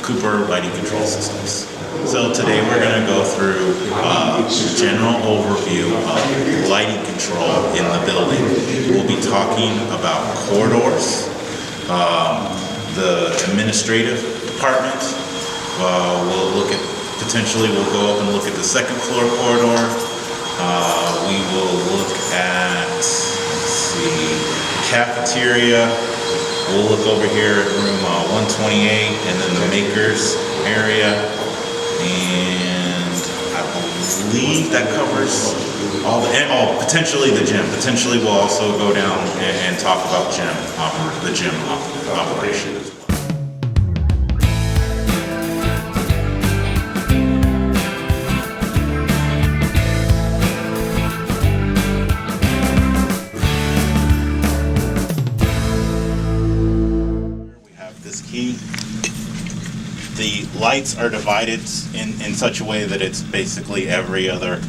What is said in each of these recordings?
Cooper lighting control systems. So today we're going to go through a general overview of lighting control in the building. We'll be talking about corridors, the administrative department. We'll look at, potentially we'll go up and look at the second floor corridor. We will look at, let's see, cafeteria. We'll look over here at room 128 and then the makers area. And I believe that covers all the, and potentially the gym. Potentially we'll also go down and talk about the gym operation as well. The lights are divided in such a way that it's basically every other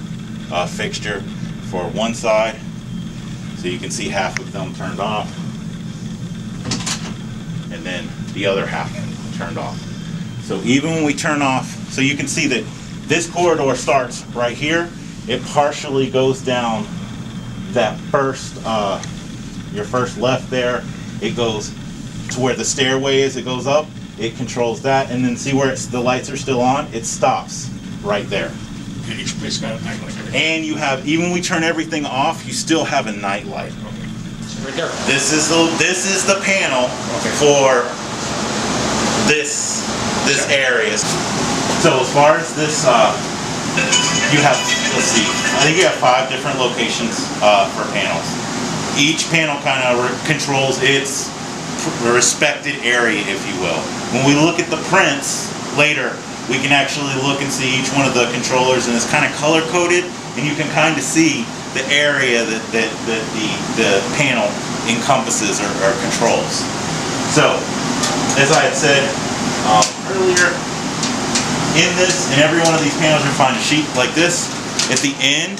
fixture for one side. So you can see half of them turned off and then the other half turned off. So even when we turn off, so you can see that this corridor starts right here. It partially goes down that first, your first left there. It goes to where the stairway is, it goes up. It controls that, and then see where the lights are still on, it stops right there. And each place got a night light. And you have, even when we turn everything off, you still have a night light. Okay. So right there. This is the panel for this area. So as far as this, you have, let's see, I think you have 5 different locations for panels. Each panel kind of controls its respected area, if you will. When we look at the prints later, we can actually look and see each one of the controllers, and it's kind of color coded, and you can kind of see the area that the panel encompasses or controls. So, as I had said earlier, in every one of these panels, you'll find a sheet like this. At the end,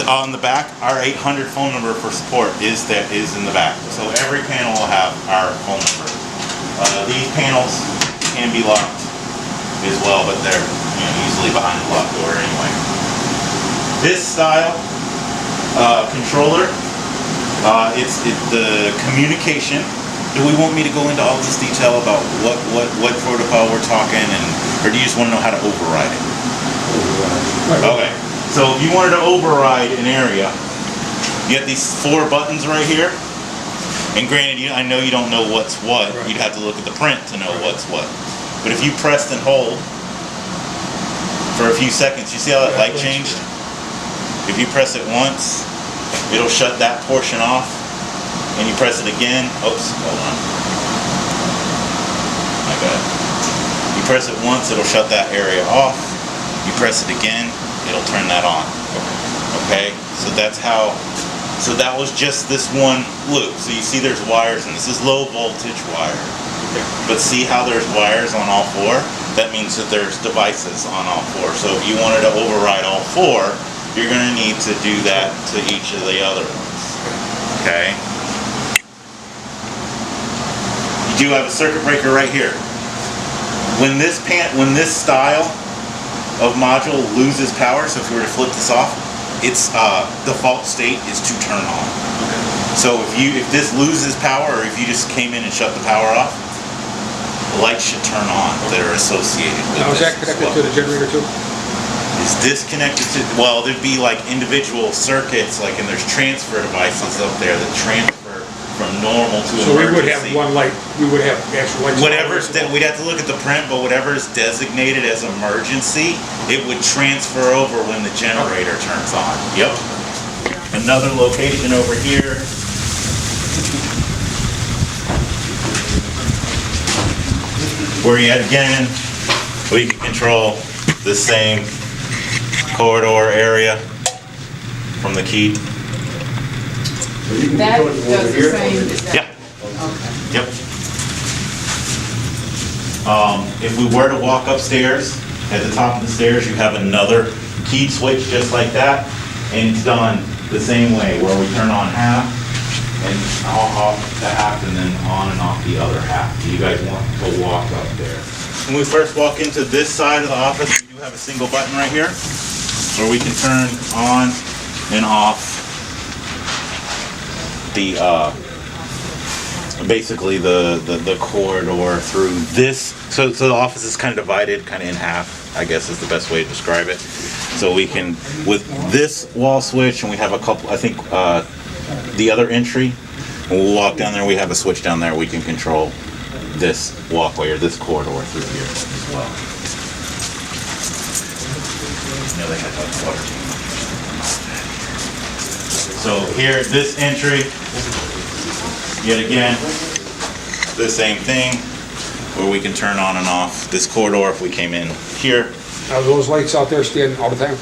on the back, our 800 phone number for support is in the back. So every panel will have our phone number. These panels can be locked as well, but they're usually behind a locked door anyway. This style controller, it's the communication. Do we want me to go into all this detail about what protocol we're talking, or do you just want to know how to override it? Okay. So if you wanted to override an area, you have these 4 buttons right here. And granted, I know you don't know what's what. Right. You'd have to look at the print to know what's what. But if you pressed and hold for a few seconds, you see how that light changed? If you press it once, it'll shut that portion off. And you press it again. Oops, hold on. My bad. You press it once, it'll shut that area off. You press it again, it'll turn that on. Okay, so that's how, so that was just this one loop. So you see there's wires, and this is low voltage wire. But see how there's wires on all 4? That means that there's devices on all 4. So if you wanted to override all 4, you're going to need to do that to each of the other ones. Okay? You do have a circuit breaker right here. When this style of module loses power, so if we were to flip this off, its default state is to turn on. Okay. So if this loses power, or if you just came in and shut the power off, the lights should turn on that are associated with now, is that connected to the generator too? Is this connected to, well, there'd be like individual circuits, like, and there's transfer devices up there that transfer from normal to emergency. So we would have one light, we would have actual lights. Whatever's, we'd have to look at the print, but whatever is designated as emergency, it would transfer over when the generator turns on. Yep. Another location over here. Where yet again, we can control the same corridor area from the key. That does the same as that? Yeah. Okay. Yep. If we were to walk upstairs, at the top of the stairs, you have another key switch just like that, and it's done the same way, where we turn on half and off the half, and then on and off the other half. Do you guys want to walk up there? when we first walk into this side of the office, we do have a single button right here where we can turn on and off the basically the corridor through this. So the office is kind of divided kind of in half, I guess is the best way to describe it. So we can, with this wall switch, and we have a couple, I think the other entry, when we'll walk down there, we have a switch down there, we can control this walkway or this corridor through here as well. You know, they had that water. So here, this entry, yet again, the same thing, where we can turn on and off this corridor if we came in here. Are those lights out there standing all the time?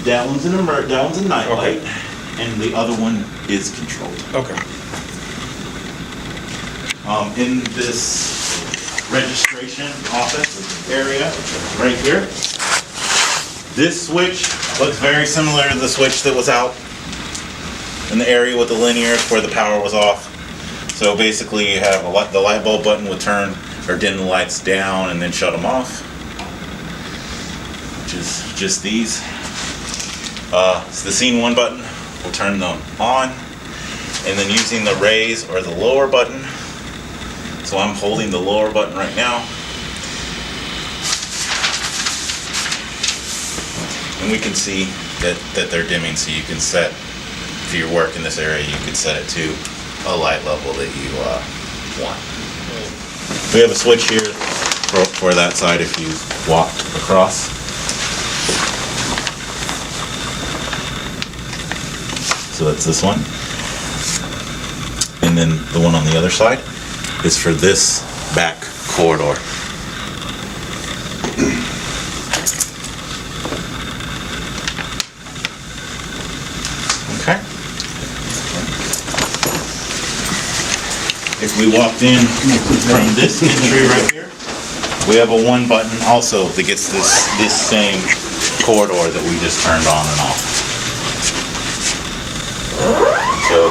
That one's a night light, and the other one is controlled. Okay. In this registration office area, right here, this switch looks very similar to the switch that was out in the area with the linears where the power was off. So basically you have the light bulb button would turn or dim the lights down and then shut them off, which is just these. So the scene 1 button will turn them on, and then using the Rhlsd or the lower button, so I'm holding the lower button right now, and we can see that they're dimming, so you can set, if you work in this area, you can set it to a light level that you want. We have a switch here for that side if you walked across. So that's this one. And then the one on the other side is for this back corridor. Okay. If we walked in from this entry right here, we have a 1 button also that gets this same corridor that we just turned on and off. So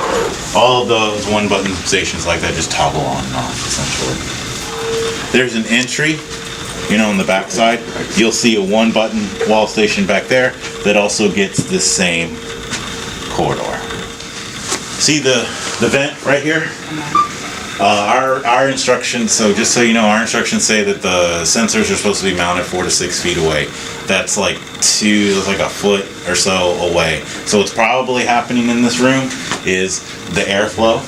all of those 1 button stations like that just toggle on and off essentially. There's an entry, you know, on the back side. You'll see a 1 button wall station back there that also gets the same corridor. See the vent right here? Our instructions, so just so you know, our instructions say that the sensors are supposed to be mounted 4 to 6 feet away. That's like a foot or so away. So what's probably happening in this room is the airflow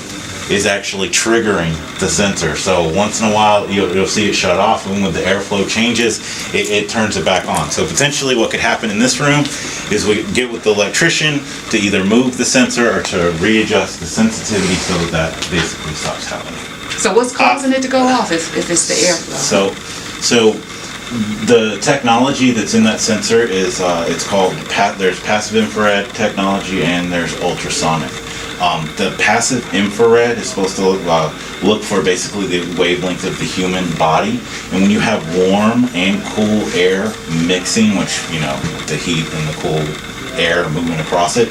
is actually triggering the sensor. So once in a while you'll see it shut off, and when the airflow changes, it turns it back on. So potentially what could happen in this room is we get with the electrician to either move the sensor or to readjust the sensitivity so that basically stops happening. So what's causing it to go off if it's the airflow? So the technology that's in that sensor is it's called there's passive infrared technology and there's ultrasonic. The passive infrared is supposed to look for basically the wavelength of the human body, and when you have warm and cool air mixing, which, you know, the heat and the cool air moving across it,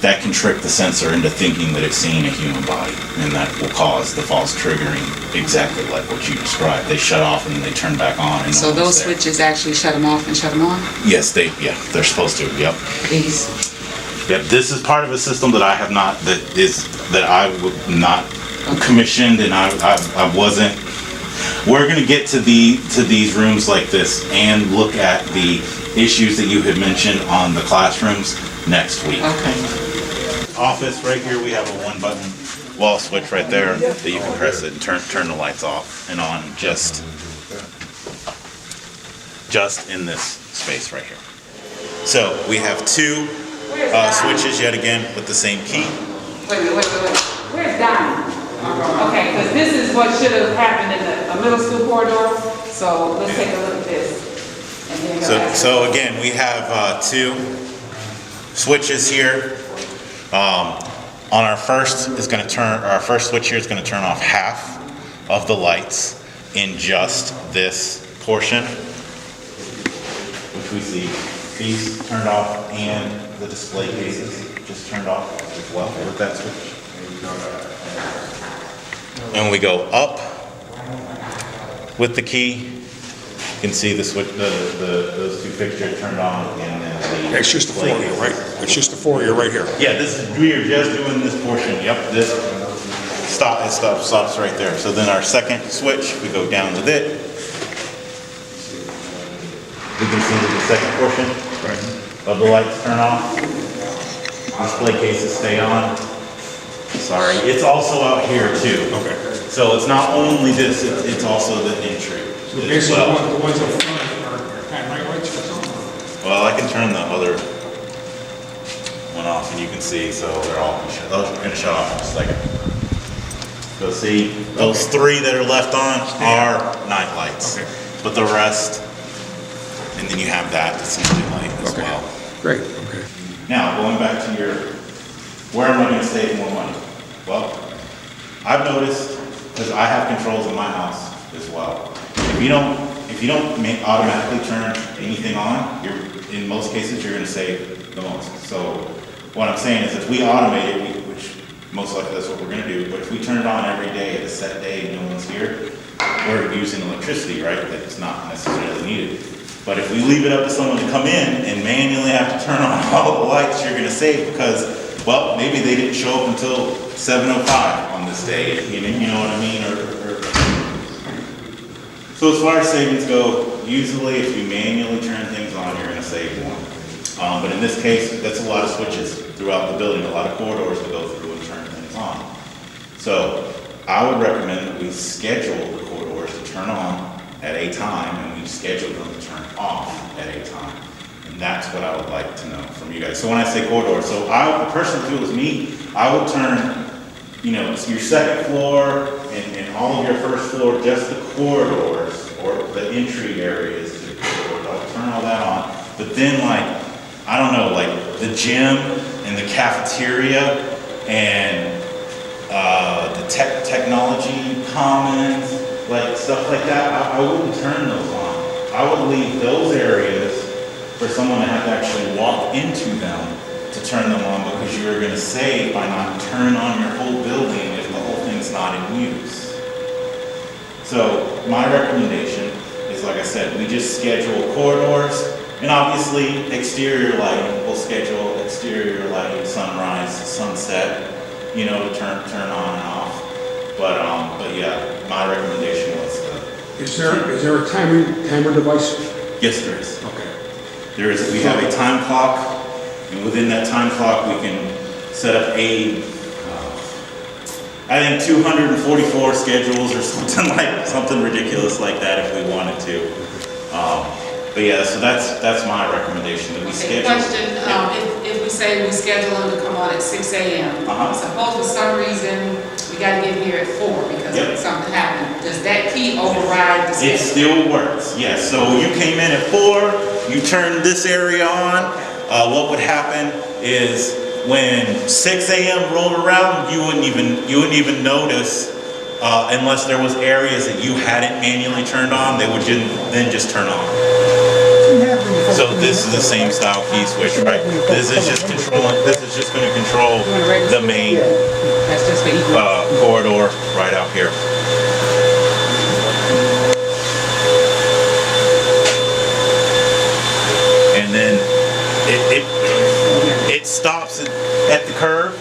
that can trick the sensor into thinking that it's seeing a human body, and that will cause the false triggering, exactly like what you described. They shut off and then they turn back on. And so those switches actually shut them off and shut them on? Yes, they're supposed to. Yep. These. Yep. This is part of a system that I have not that I would not commissioned, and I wasn't. We're going to get to these rooms like this and look at the issues that you had mentioned on the classrooms next week. Okay. Office right here, we have a 1 button wall switch right there that you can press it and turn the lights off and on just in this space right here. So we have 2 switches yet again with the same key. Wait. Where's Donnie? Okay, because this is what should have happened in a middle school corridor. So let's take a look at this. And then So again, we have 2 switches here. On our first switch here is going to turn off half of the lights in just this portion, which we see these turned off and the display cases just turned off as well with that switch. And we go up with the key, you can see the switch, those two fixtures turned on, and then It's just the four here, right? It's just the four here, right here. yeah, we are just doing this portion. Yep, this stops right there. So then our second switch, we go down with it. We can see that the second portion of the lights turn off. Display cases stay on. Sorry, it's also out here too. Okay. So it's not only this, it's also the entry So as basically, well. the ones up front are kind of night lights or something? Well, I can turn the other one off and you can see, so they're all gonna shut off in a second. So see, those three that are left on are night lights. Okay. But the rest, and then you have that assembly light as Okay. well. Great, okay. Now, going back to your, where am I gonna save more money? Well, I've noticed, because I have controls in my house as well. If you don't automatically turn anything on, in most cases, you're gonna save the most. So what I'm saying is if we automate it, which most likely that's what we're gonna do, but if we turn it on every day at a set day and no one's here, we're using electricity, right? That's not necessarily needed. But if we leave it up to someone to come in and manually have to turn on all the lights, you're gonna save because, well, maybe they didn't show up until 7:05 on this day, you know what I mean? So as far as savings go, usually if you manually turn things on, you're gonna save more. But in this case, that's a lot of switches throughout the building, a lot of corridors to go through and turn things on. So I would recommend that we schedule the corridors to turn on at a time, and we schedule them to turn off at a time. And that's what I would like to know from you guys. So when I say corridor, so the person who was me, I would turn, your second floor and all of your first floor, just the corridors or the entry areas to the corridors. I would turn all that on. But then I don't know, the gym and the cafeteria and the technology commons, stuff like that, I wouldn't turn those on. I would leave those areas for someone to have to actually walk into them to turn them on, because you're gonna save by not turning on your whole building if the whole thing's not in use. So my recommendation is, like I said, we just schedule corridors, and obviously exterior lighting, we'll schedule exterior lighting, sunrise, sunset, to turn on and off. But yeah, my recommendation was Is there a timer device? yes, there is. Okay. We have a time clock, and within that time clock, we can set up I think 244 schedules or something ridiculous like that if we wanted to. But yeah, so that's my recommendation, that we schedule. Question, Yeah. if we say we schedule them to come on at 6 a.m. Suppose for some reason we gotta get here at 4 because something happened, does that key override the schedule? It still works, yes. So you came in at 4, you turned this area on. What would happen is when 6 a.m. rolled around, you wouldn't even notice unless there was areas that you hadn't manually turned on. They would then just turn on. So this is the same style key switch, right? This is just going to control the main That's just for equal. corridor right out here. And then it stops at the curve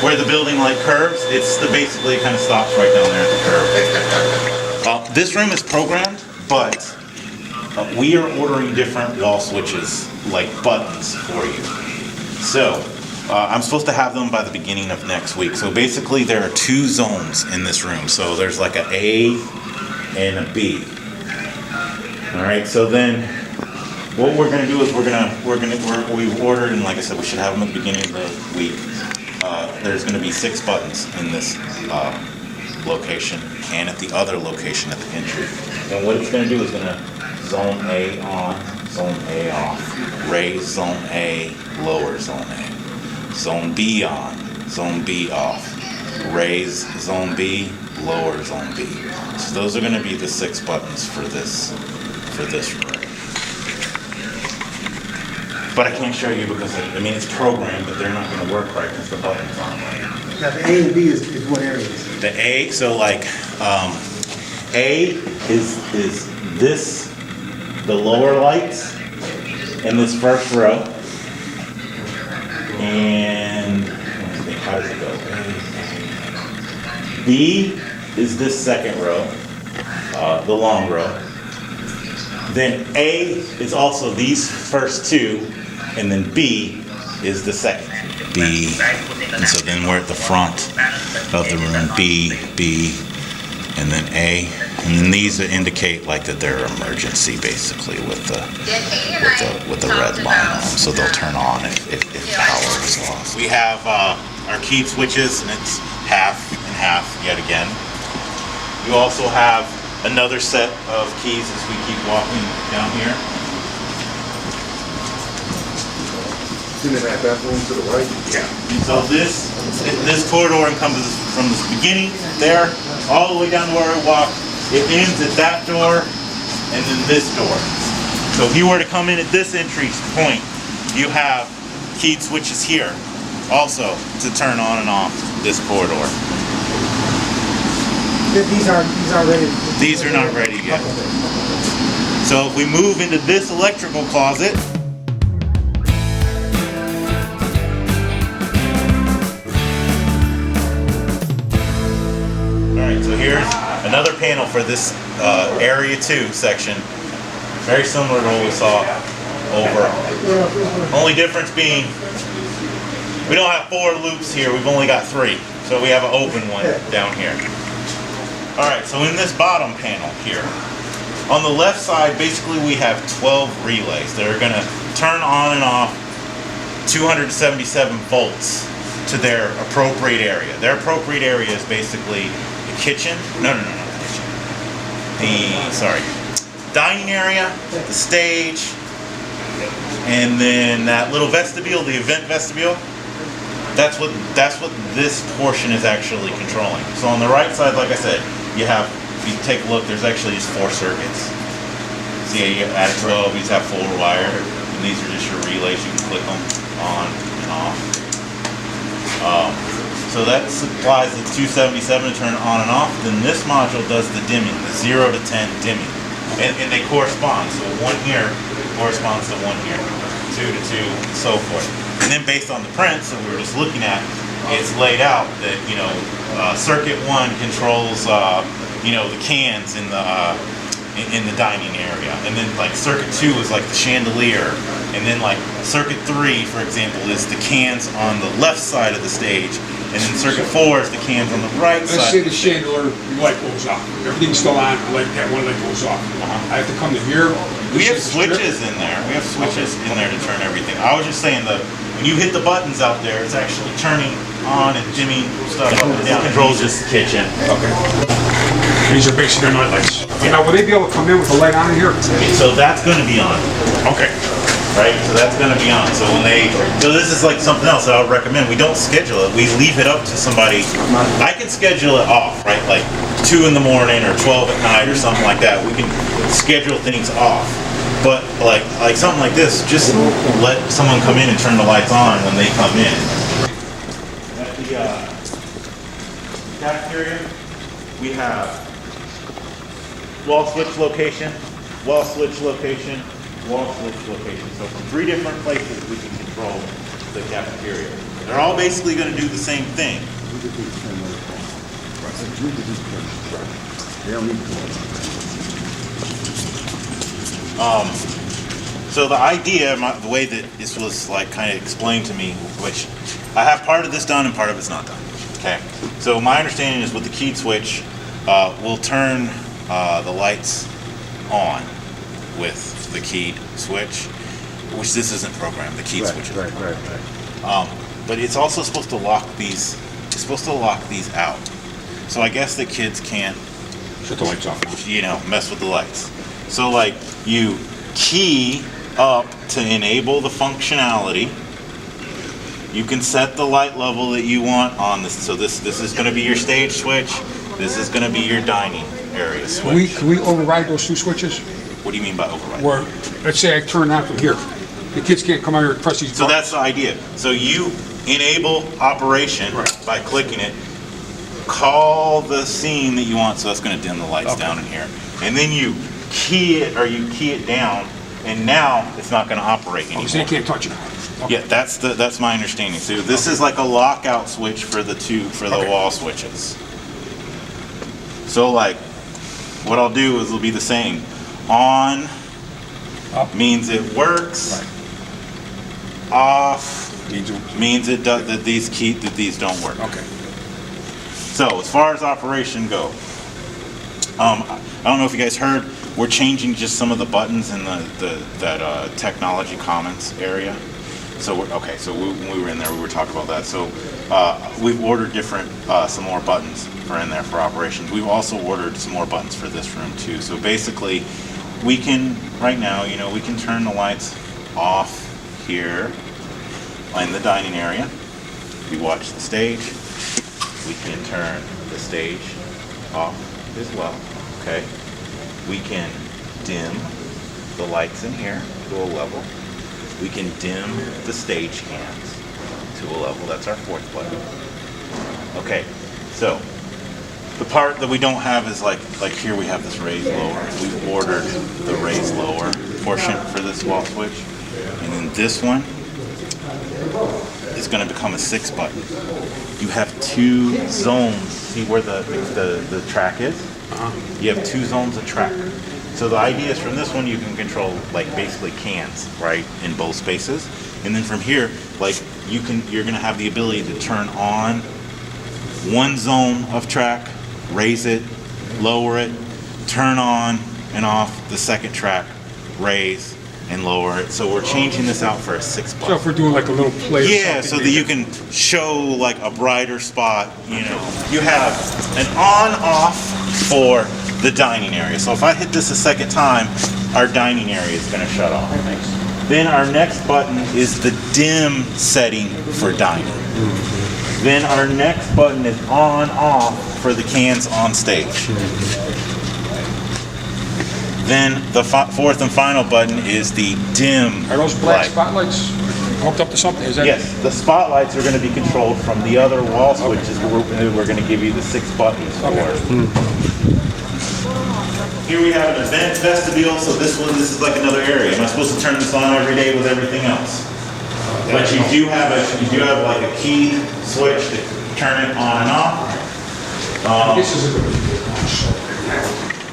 where the building light curves. Basically it kind of stops right down there at the curve. This room is programmed, but we are ordering different wall switches, like buttons for you. So I'm supposed to have them by the beginning of next week. So basically there are 2 zones in this room. So there's like an A and a B. All right, so then what we're gonna do is we've ordered, and like I said, we should have them at the beginning of the week. There's gonna be 6 buttons in this location and at the other location at the entry. And what it's gonna do is gonna zone A on, zone A off, raise zone A, lower zone A, zone B on, zone B off, raise zone B, lower zone B. So those are going to be the 6 buttons for this room. But I can't show you because it's programmed, but they're not going to work right because the buttons aren't right. Now, the A and B is what areas? The A, so A is this, the lower lights in this first row. And let's see, how does it go? B is this second row, the long row. Then A is also these first two, and then B is the second. B, and so then we're at the front of the room. B, and then A, and then these indicate like that they're emergency, basically, with the red line on them, so they'll turn on if power is lost. We have our keyed switches, and it's half and half yet again. You also have another set of keys as we keep walking down here. See that bathroom to the right? Yeah. So this corridor encompasses from the beginning there all the way down to where I walk. It ends at that door and then this door. So if you were to come in at this entry point, you have keyed switches here also to turn on and off this corridor. These aren't ready. These are not ready yet. So if we move into this electrical closet, alright, so here's another panel for this area 2 section. Very similar to what we saw over. Only difference being we don't have 4 loops here, we've only got 3. So we have an open one down here. Alright, so in this bottom panel here, on the left side, basically we have 12 relays that are going to turn on and off 277 volts to their appropriate area. Their appropriate area is basically the kitchen, not the kitchen. Dining area, the stage, and then that little vestibule, the event vestibule. That's what this portion is actually controlling. So on the right side, like I said, you have, if you take a look, there's actually just 4 circuits. See, you add 12, you just have 4 wire, and these are just your relays. You can click them on and off. So that supplies the 277 to turn on and off. Then this module does the dimming, the 0 to 10 dimming. And they correspond. So 1 here corresponds to 1 here, 2 to 2, and so forth. And then based on the prints that we were just looking at, it's laid out that, circuit 1 controls, the cans in the dining area. And then like circuit 2 is like the chandelier. And then like circuit 3, for example, is the cans on the left side of the stage. And then circuit 4 is the cans on the right side. Let's say the chandelier, the light goes off. Everything's still on, that one light goes off. I have to come to here. We have switches in there. We have switches in there to turn everything. I was just saying when you hit the buttons out there, it's actually turning on and dimming stuff up and down. It controls just the kitchen. Okay. These are basically night lights. Now, will they be able to come in with the light on in here? So that's going to be on. Okay. Right? So that's going to be on. So so this is like something else that I would recommend. We don't schedule it. We leave it up to somebody. I can schedule it off, right? Like 2 in the morning or 12 at night or something like that. We can schedule things off. But like something like this, just let someone come in and turn the lights on when they come in. At the cafeteria, we have wall switch location, wall switch location, wall switch location. So from 3 different places we can control the cafeteria. They're all basically going to do the same thing. So the idea, the way that this was like kind of explained to me, which I have part of this done and part of it's not done. Okay. So my understanding is with the keyed switch, we'll turn the lights on with the keyed switch, which this isn't programmed. The keyed switch is right. But it's also supposed to lock these. It's supposed to lock these out. So I guess the kids can't shut the lights off. Mess with the lights. So like you key up to enable the functionality. You can set the light level that you want on this. So this is going to be your stage switch. This is going to be your dining area switch. Can we override those 2 switches? What do you mean by override? Where, let's say I turn on from here. The kids can't come out here and press these buttons. So that's the idea. So you enable operation by clicking it. call the scene that you want, so that's going to dim the lights down in here. And then you key it down, and now it's not going to operate anymore. So you can't touch it. Okay. Yeah, that's my understanding. So this is like a lockout switch for the wall switches. So like, what I'll do is it'll be the same. On Up means it works. Right. Off means it does that these don't work. Okay. So as far as operation go, I don't know if you guys heard, we're changing just some of the buttons in that technology commons area. So when we were in there, we were talking about that. So we've ordered some more buttons for in there for operations. We've also ordered some more buttons for this room too. So basically, we can right now, we can turn the lights off here in the dining area. We watch the stage. We can turn the stage off as well. Okay. We can dim the lights in here to a level. We can dim the stage hands to a level. That's our fourth button. Okay, so the part that we don't have is like here we have this raised lower. We've ordered the raised lower portion for this wall switch. And then this one is going to become a 6 button. You have 2 zones. See where the track is? You have 2 zones of track. So the idea is from this one you can control like basically cans, right, in both spaces. And then from here, like you're gonna have the ability to turn on one zone of track, raise it, lower it, turn on and off the second track, raise and lower it. So we're changing this out for a 6 button. So if we're doing like a little play or yeah, something, so that you can show like a brighter spot, You have an on-off for the dining area. So if I hit this a second time, our dining area is going to shut off. Then our next button is the dim setting for dining. Then our next button is on-off for the cans on stage. Then the fourth and final button is the dim Are those black light. spotlights hooked up to something? Is that? Yes, the spotlights are going to be controlled from the other wall switches. We're going to give you the 6 buttons for. Here we have an event vestibule, so this is like another area. Am I supposed to turn this on every day with everything else? But you do have like a key switch to turn it on and off. This is a good.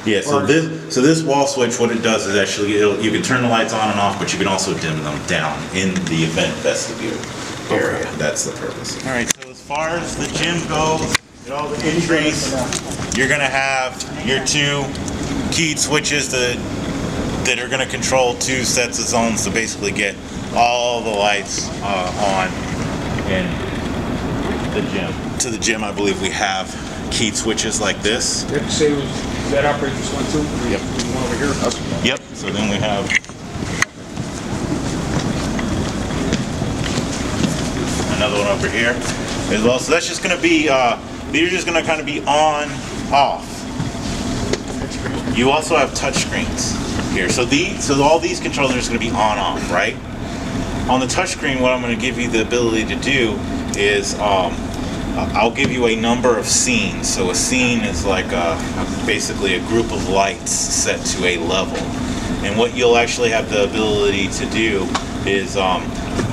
Yeah, so this wall switch, what it does is actually you can turn the lights on and off, but you can also dim them down in the event vestibule area. That's the purpose. All right. So as far as the gym goes, all the entries, you're gonna have your 2 keyed switches that are gonna control 2 sets of zones to basically get all the lights on in the gym. To the gym, I believe we have keyed switches like this. Does that operate this one too? Yep. One over here? Okay. Yep. So then we have another one over here as well. So that's just going to be, these are just going to kind of be on, off. You also have touch screens here. So all these controllers are going to be on, off, right? On the touch screen, what I'm going to give you the ability to do is I'll give you a number of scenes. So a scene is like basically a group of lights set to a level. And what you'll actually have the ability to do is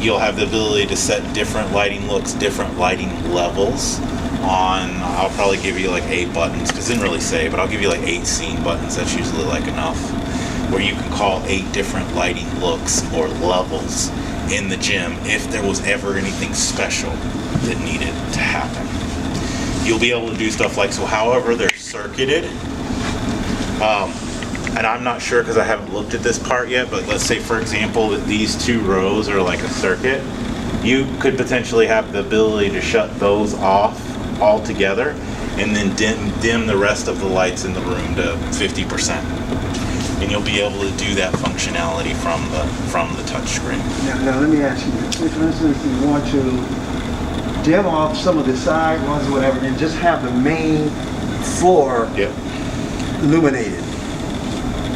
you'll have the ability to set different lighting looks, different lighting levels on, I'll probably give you like 8 buttons, because it didn't really say, but I'll give you like 8 scene buttons. That's usually like enough, where you can call 8 different lighting looks or levels in the gym if there was ever anything special that needed to happen. You'll be able to do stuff like, so however they're circuited, and I'm not sure because I haven't looked at this part yet, but let's say for example that these 2 rows are like a circuit, you could potentially have the ability to shut those off altogether and then dim the rest of the lights in the room to 50%. And you'll be able to do that functionality from the touch screen. Now let me ask you, say for instance, you want to dim off some of the side ones or whatever and just have the main floor illuminated.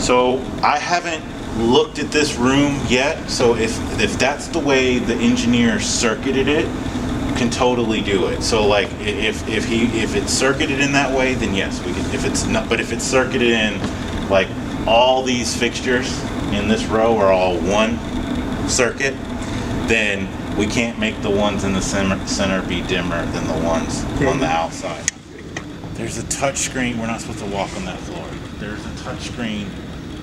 So I haven't looked at this room yet, so if that's the way the engineer circuited it, can totally do it. So like if it's circuited in that way, then yes, we can. If it's not, but if it's circuited in like all these fixtures in this row are all one circuit, then we can't make the ones in the center be dimmer than the ones on the outside. There's a touch screen. We're not supposed to walk on that floor. There's a touch screen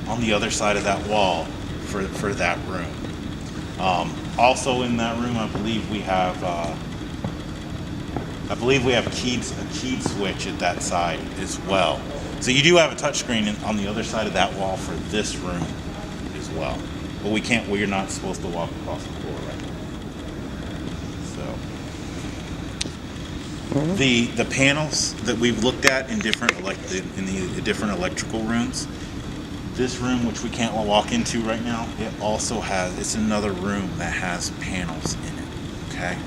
on the other side of that wall for that room. Also in that room, I believe we have a keyed switch at that side as well. So you do have a touch screen on the other side of that wall for this room as well. But we're not supposed to walk across the floor right now. So the panels that we've looked at in different the different electrical rooms, this room, which we can't walk into right now, it's another room that has panels in it, okay?